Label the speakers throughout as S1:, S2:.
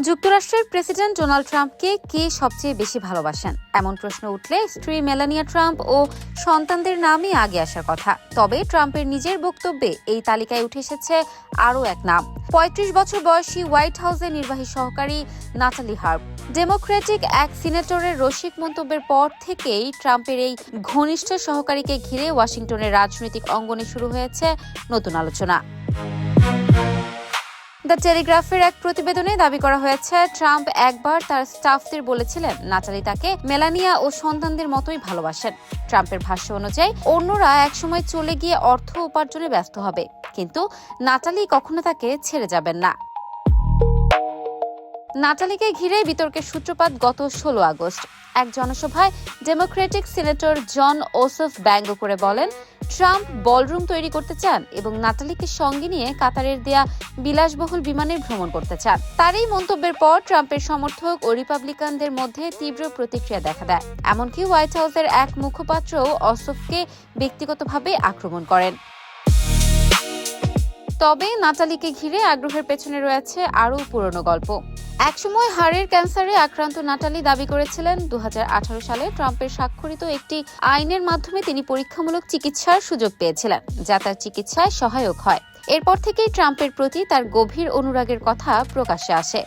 S1: যুক্তরাষ্ট্রের president Donald ট্রাম্পকে কে সবচেয়ে বেশি ভালোবাসেন এমন প্রশ্ন উঠলে স্ত্রী মেলানিয়া ট্রাম্প ও সন্তানদের নামই আগে আসার কথা। তবে ট্রাম্পের নিজের বক্তব্যে এই তালিকায় উঠে এসেছে আরও এক নাম, ৩৫ বছর বয়সী হোয়াইট হাউসের নির্বাহী সহকারী নাটালি হার্প। ডেমোক্রেটিক এক সিনেটরের রসিক মন্তব্যের পর থেকেই ট্রাম্পের এই ঘনিষ্ঠ সহকারীকে ঘিরে ওয়াশিংটনের রাজনৈতিক অঙ্গনে শুরু হয়েছে নতুন আলোচনা। দ্য টেলিগ্রাফের এক প্রতিবেদনে দাবি করা হয়েছে, ট্রাম্প একবার তার স্টাফদের বলেছিলেন নাটালি তাকে মেলানিয়া ও সন্তানদের মতোই ভালোবাসেন। ট্রাম্পের ভাষ্য অনুযায়ী অন্যরা একসময় চলে গিয়ে অর্থ উপার্জনে ব্যস্ত হবে, কিন্তু নাটালি কখনো তাকে ছেড়ে যাবেন না। নাটালিকে ঘিরে বিতর্কের সূত্রপাত গত ১৬ আগস্ট। এক জনসভায় ডেমোক্রেটিক সিনেটর জন ওসফ ব্যঙ্গ করে বলেন, ট্রাম্প বলরুম তৈরি করতে চান এবং নাটালিকে সঙ্গে নিয়ে কাতারের দেয়া বিলাসবহুল বিমানে ভ্রমণ করতে চান। তার এই মন্তব্যের পর ট্রাম্পের সমর্থক ও রিপাবলিকানদের মধ্যে তীব্র প্রতিক্রিয়া দেখা দেয়। এমনকি হোয়াইট হাউসের এক মুখপাত্রও ওসফকে ব্যক্তিগতভাবে আক্রমণ করেন। তবে নাটালিকে ঘিরে আগ্রহের পেছনে রয়েছে আরও পুরনো গল্প। একসময় হাড়ের ক্যান্সারে আক্রান্ত নাটালি দাবি করেছিলেন ২০১৮ সালে ট্রাম্পের স্বাক্ষরিত একটি আইনের মাধ্যমে তিনি পরীক্ষামূলক চিকিৎসার সুযোগ পেয়েছিলেন, যা তার চিকিৎসায় সহায়ক হয়। এরপর থেকেই ট্রাম্পের প্রতি তার গভীর অনুরাগের কথা প্রকাশ্যে আসে।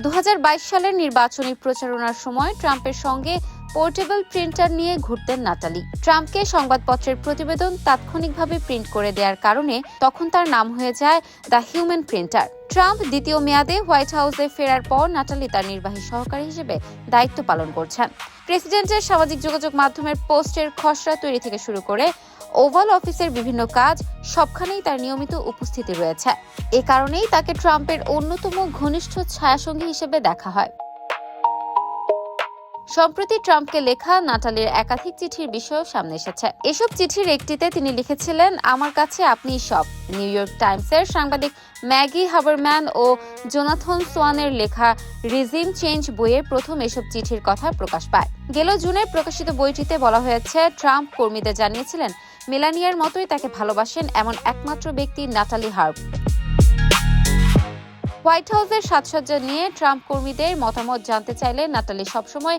S1: ২০২২ সালের নির্বাচনী প্রচারণার সময় ট্রাম্পের সঙ্গে পোর্টেবল প্রিন্টার নিয়ে ঘুরতেন নাটালি। ট্রাম্পকে সংবাদপত্রের প্রতিবেদন তাৎক্ষণিকভাবে প্রিন্ট করে দেওয়ার কারণে তখন তার নাম হয়ে যায় দ্য হিউম্যান প্রিন্টার। ট্রাম্প দ্বিতীয় মেয়াদে হোয়াইট হাউসে ফেরার পর নাটালি তার নির্বাহী সহকারী হিসেবে দায়িত্ব পালন করছেন। প্রেসিডেন্টের সামাজিক যোগাযোগ মাধ্যমের পোস্টের খসড়া তৈরি থেকে শুরু করে ওভাল অফিসের বিভিন্ন কাজ সবখানেই তার নিয়মিত উপস্থিতি রয়েছে। এ কারণেই তাকে ট্রাম্পের অন্যতম ঘনিষ্ঠ ছায়াসঙ্গী হিসেবে দেখা হয়। সম্প্রতি ট্রাম্পকে লেখা নাটালির একাধিক চিঠির বিষয় সামনে এসেছে। এসব চিঠির একটিতে তিনি লিখেছিলেন, আমার কাছে আপনিই সব। নিউ ইয়র্ক টাইমসের সাংবাদিক ম্যাগি হাবারম্যান ও জোনাথন সোয়ানের লেখা রিজিম চেঞ্জ বইয়ের প্রথম এসব চিঠির কথা প্রকাশ পায়। গেল জুনে প্রকাশিত বইটিতে বলা হয়েছে, ট্রাম্প কর্মীদের জানিয়েছিলেন মেলানিয়ার মতোই তাকে ভালোবাসেন এমন একমাত্র ব্যক্তি নাটালি হার্প। হোয়াইট হাউসের সাজসজ্জা নিয়ে ট্রাম্প কর্মীদের মতামত জানতে চাইলে নাটালি সবসময়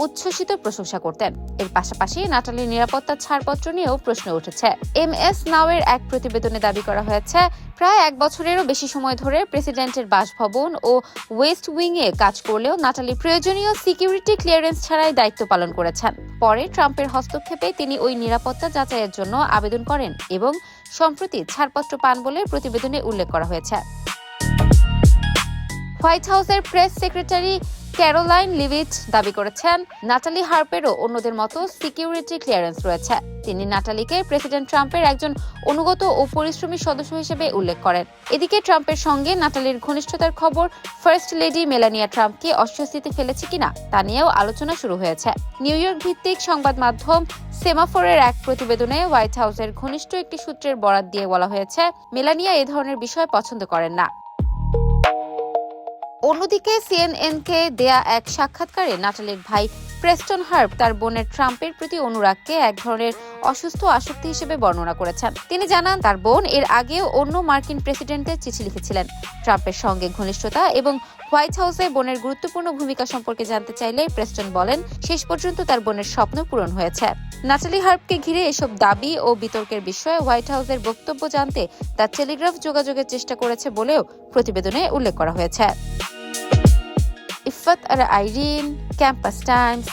S1: উচ্ছ্বসিত প্রশংসা করতেন। এর পাশাপাশি নাটালির নিরাপত্তা ছাড়পত্র নিয়েও প্রশ্ন উঠেছে। MS নাওয়ের এক প্রতিবেদনে দাবি করা হয়েছে, প্রায় ১ বছরেরও বেশি সময় ধরে প্রেসিডেন্টের বাসভবন ও ওয়েস্ট উইং-এ কাজ করলেও নাটালি প্রয়োজনীয় সিকিউরিটি ক্লিয়ারেন্স ছাড়াই দায়িত্ব পালন করেছেন। পরে ট্রাম্পের হস্তক্ষেপে তিনি ওই নিরাপত্তা যাচাইয়ের জন্য আবেদন করেন এবং সম্প্রতি ছাড়পত্র পান বলে প্রতিবেদনে উল্লেখ করা হয়েছে। হোয়াইট হাউসের প্রেস সেক্রেটারি ক্যারোলাইন লিভিট দাবি করেছেন, নাটালি হার্পেরও অন্যদের মতো সিকিউরিটি ক্লিয়ারেন্স রয়েছে। তিনি নাটালিকে প্রেসিডেন্ট ট্রাম্পের একজন অনুগত ও পরিশ্রমী সদস্য হিসেবে উল্লেখ করেন। এদিকে ট্রাম্পের সঙ্গে নাটালির ঘনিষ্ঠতার খবর ফার্স্ট লেডি মেলানিয়া ট্রাম্পকে অস্বস্তিতে ফেলেছে কিনা তা নিয়েও আলোচনা শুরু হয়েছে। নিউ ইয়র্ক ভিত্তিক সংবাদ মাধ্যম সেমাফোরের এক প্রতিবেদনে হোয়াইট হাউসের ঘনিষ্ঠ একটি সূত্রের বরাত দিয়ে বলা হয়েছে, মেলানিয়া এ ধরনের বিষয় পছন্দ করেন না। অন্যদিকে CNN-কে দেয়া এক সাক্ষাৎকারে নাটালির ভাই প্রেস্টন হার্প তার বোনের ট্রাম্পের প্রতি অনুরাগকে এক ধরনের অসুস্থ আসক্তি হিসেবে বর্ণনা করেছেন। তিনি জানান, তার বোন এর আগেও অন্য মার্কিন প্রেসিডেন্টদের চিঠি লিখেছিলেন। ট্রাম্পের সঙ্গে ঘনিষ্ঠতা এবং হোয়াইট হাউসে বোনের গুরুত্বপূর্ণ ভূমিকা সম্পর্কে জানতে চাইলে প্রেস্টন বলেন, শেষ পর্যন্ত তার বোনের স্বপ্ন পূরণ হয়েছে। নাটালি হার্পকে ঘিরে এসব দাবি ও বিতর্কের বিষয়ে হোয়াইট হাউসের বক্তব্য জানতে দ্য টেলিগ্রাফ যোগাযোগের চেষ্টা করেছে বলেও প্রতিবেদনে উল্লেখ করা হয়েছে। ইফাত আর আইরিন, ক্যাম্পাস টাইমস।